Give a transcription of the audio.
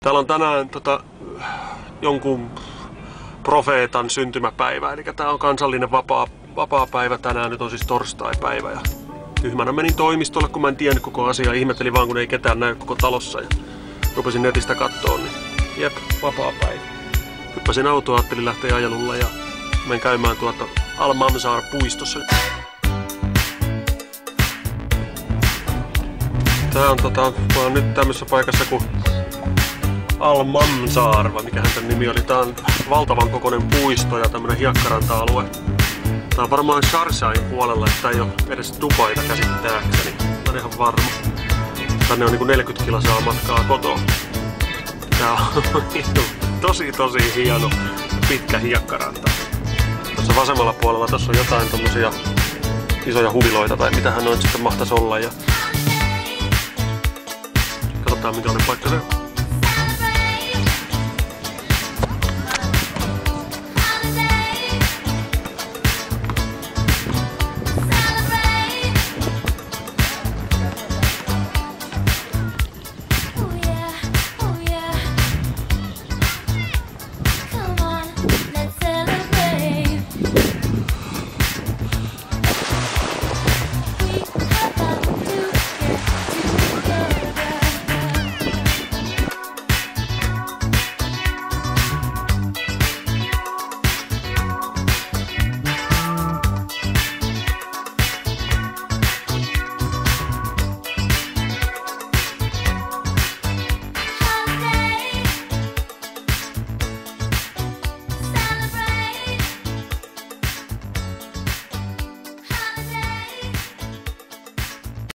Täällä on tänään jonkun profeetan syntymäpäivä, eli tää on kansallinen vapaa päivä tänään, nyt on siis torstai-päivä. Ja tyhmänä menin toimistolle, kun mä en tiennyt koko asiaa, ihmettelin vaan kun ei ketään näy koko talossa ja rupesin netistä kattoon, niin jep, vapaa päivä. Hyppäsin autoa, ajattelin lähteä ajelulla ja menen käymään Al-Mamsar-puistossa. Tää on mä oon nyt tämmössä paikassa kuin Al-Mamsar, vai mikähän tän nimi oli. Tää on valtavan kokoinen puisto ja tämmönen hiekkaranta-alue. Tää on varmaan Sharjahin puolella, että tää ei oo edes Dubaita käsittääkseni. Mä en ihan varma. Tänne on niinku 40 kilsaa matkaa kotoa. Tää on tosi hieno pitkä hiekkaranta. Tuossa vasemmalla puolella tossa on jotain tommosia isoja huviloita tai mitähän noin sitten mahtais olla. Ja katsotaan minkälainen paikka se on.